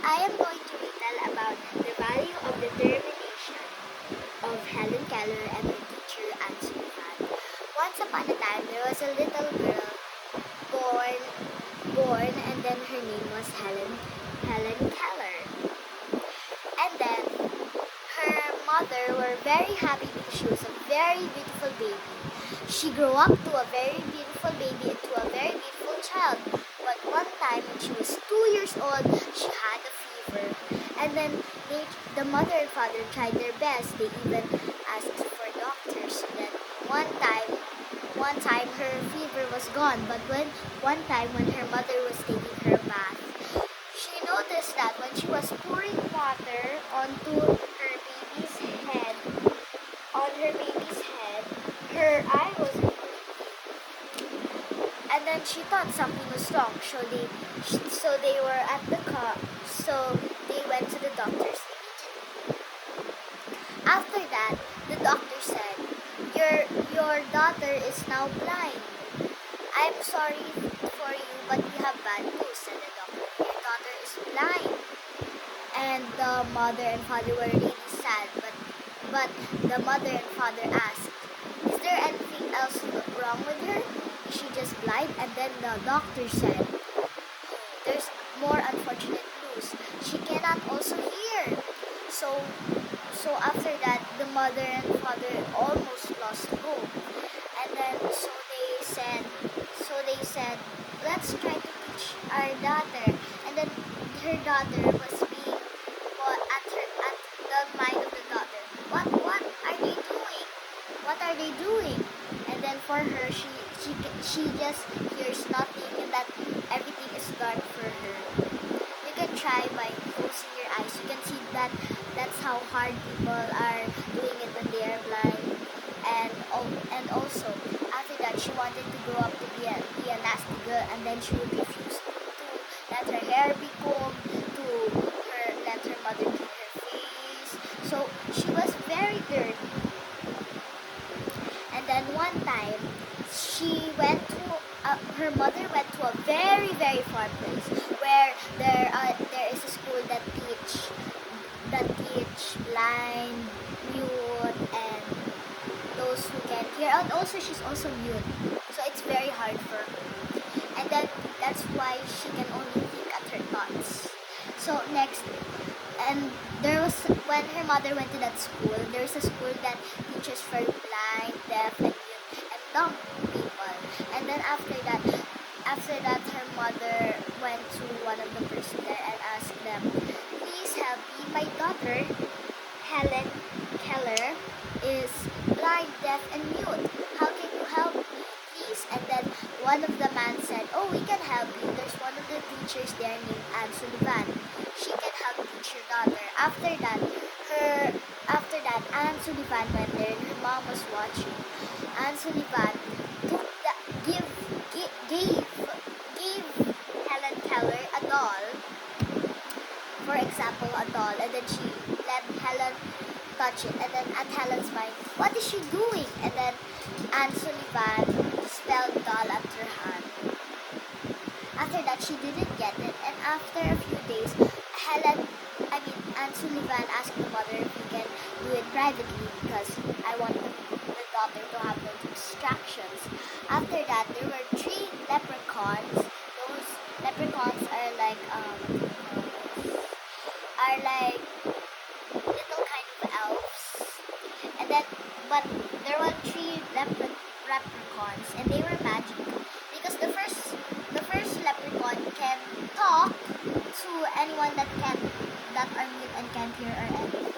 I am going to retell about the value of determination of Helen Keller and her teacher Anne Sullivan. Once upon a time, there was a little girl born, and then her name was Helen Keller. And then her mother were very happy because she was a very beautiful baby. She grew up to a very beautiful baby and to a very beautiful child. But one time when she was 2 years old, she had a fever. And then the mother and father tried their best. They even asked for doctors. And then one time her fever was gone. But one time when her mother was taking her bath, she noticed that when she was pouring water onto her baby's head, her eye was bleeding. And then she thought something was wrong, so they were at the car, so they went to the doctors immediately. After that, the doctor said, your daughter is now blind. I'm sorry for you, but you have bad news, said the doctor. Your daughter is blind. And the mother and father were really sad, but the mother and father asked, is there anything else wrong with her? Is she just blind? And then the doctor said, there's more unfortunate news. She cannot also hear. So after that, the mother and father almost lost hope. And then so they said, let's try to teach our daughter. And then her daughter was being at the mind of the daughter. What are they doing? What are they doing? And then for her, she just hears nothing, and that everything is dark for her. You can try by closing your eyes. You can see that that's how hard people are doing it when they are blind. And also after that, she wanted to grow up to be a nasty girl, and then she would refuse to let her hair be combed, let her mother clean her face. So she was very dirty. And then one time, her mother went to a very, very far place where there is a school that teach blind, mute, and those who can hear. And also, she's also mute, so it's very hard for her. And then that's why she can only think at her thoughts. So next, and there was when her mother went to that school, there's a school that teaches for blind, deaf, and mute, and dumb people. And then after that, her mother went to one of the person there and asked them, please help me. My daughter, Helen Keller, is blind, deaf, and mute. How can you help me, please? And then one of the man said, oh, we can help you. There's one of the teachers there named Anne Sullivan. She can help teach your daughter. After that, Anne Sullivan went there and her mom was watching. Anne Sullivan gave Helen Keller a doll, for example, a doll, and then she let Helen touch it, and then at Helen's mind, what is she doing? And then Anne Sullivan spelled doll at her hand. After that, she didn't get it, and after a few days, Anne Sullivan asked the mother if we can do it privately because I want the daughter to have no distractions. After that, there were 3 leprechauns. Those leprechauns are like little kind of elves. And then, but there were 3 leprechauns, and they were magical because the first leprechaun can talk to anyone that are mute and can't hear or anything,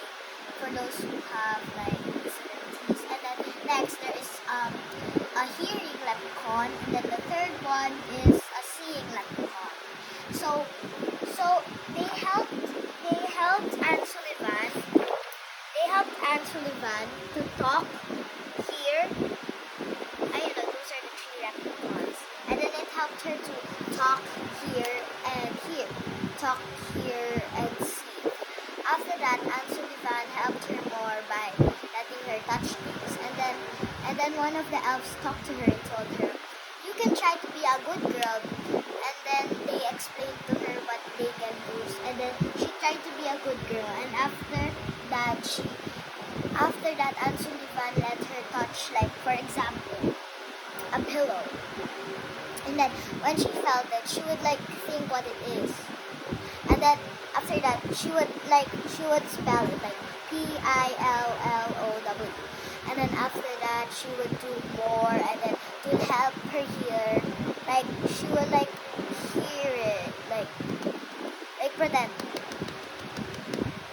for those who have like disabilities. And then next there is a hearing leprechaun, and then the third one is a seeing leprechaun. So they helped Anne Sullivan to talk, hear. I don't know, those are the 3 leprechauns. And then it helped her to talk, hear, and see. After that, Anne Sullivan helped her more by letting her touch things. And then one of the elves talked to her and told her, you can try to be a good girl. And then they explained to her what they can do. And then she good girl. And after that, Aunt Sullivan let her touch, like, for example, a pillow. And then when she felt it, she would like think what it is. And then after that, she would spell it like Pillow. And then after that, she would do more, and then to help her hear, like she would like hear it, like pretend.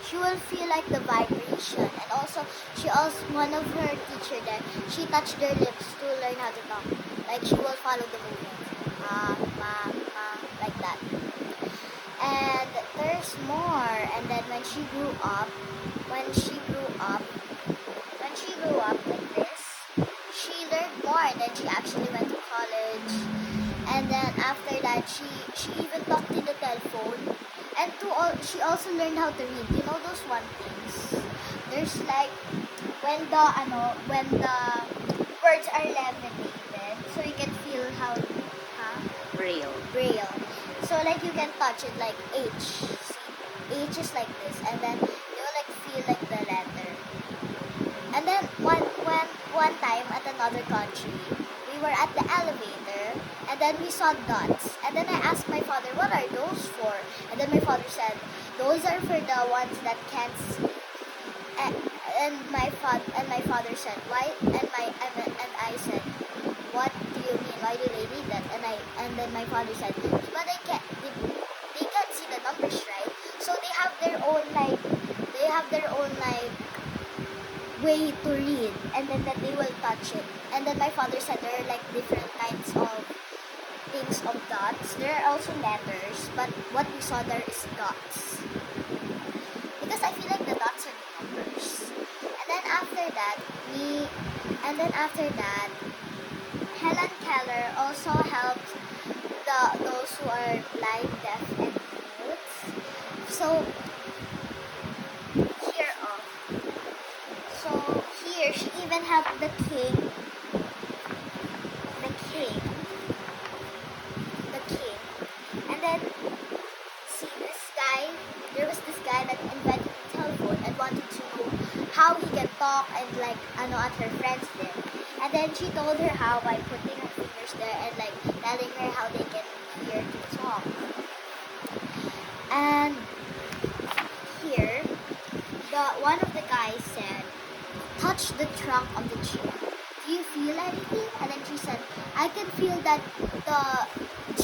She will feel like the vibration, and also one of her teacher there, she touched their lips to learn how to talk. Like she will follow the movement, like that. And there's more. And then when she grew up like this, she learned more, and then she actually went to college. And then after that, she even talked in the telephone. And she also learned how to read. You know those one things? There's like when the words are laminated, so you can feel how braille. So like you can touch it like H. See, H is like this, and then you'll like feel like the letter. And then one time at another country, we were at the elevator, and then we saw dots. And then I asked my father, "What are those for?" And then my father said, "Those are for the ones that can't see." And my father said, "Why?" And I said, "What do you mean? Why do they need that?" And then my father said, "But they can't see the numbers, right? So they have their own way to read, and then that they will touch it." And then my father said there are like different kinds of things of dots. There are also letters, but what we saw there is dots. Because I feel like the dots are the numbers. And then after that, Helen Keller also helped those who are blind, deaf, and mute. So here she even helped the king. And then see there was this guy that invented the telephone and wanted to know how he can talk and like at her friends there. And then she told her how by putting her fingers there and like telling her how they can hear to talk. And here, one of the guys said, "Touch the trunk of the chair. Do you feel anything?" And then she said, "I can feel that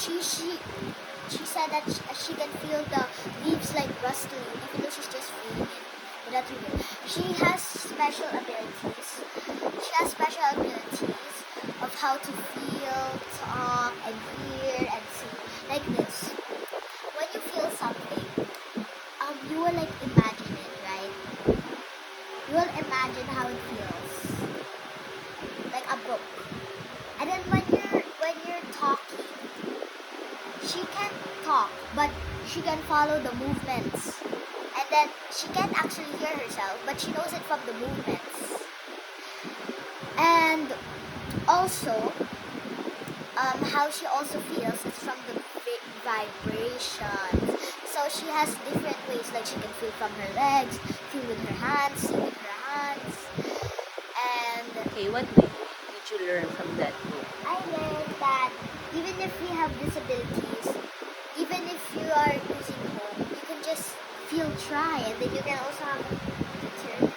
she said that she can feel the leaves like rustling, even though she's just feeling it without reading." She has special abilities. Of how to feel, talk, and hear, and see. Like this. When you feel something, you will like imagine it, right? You will imagine how it feels. Like a book. And then when you're talking, she can't talk, but she can follow the movements. And then she can't actually hear herself, but she knows it from the movements. And also, how she also feels is from the vibrations. So she has different ways, like she can feel from her legs, feel with her hands, see with her hands. And okay, what did you learn from that book? I learned that even if we have disabilities, even if you are using home, you can just try, and then you can also have a teacher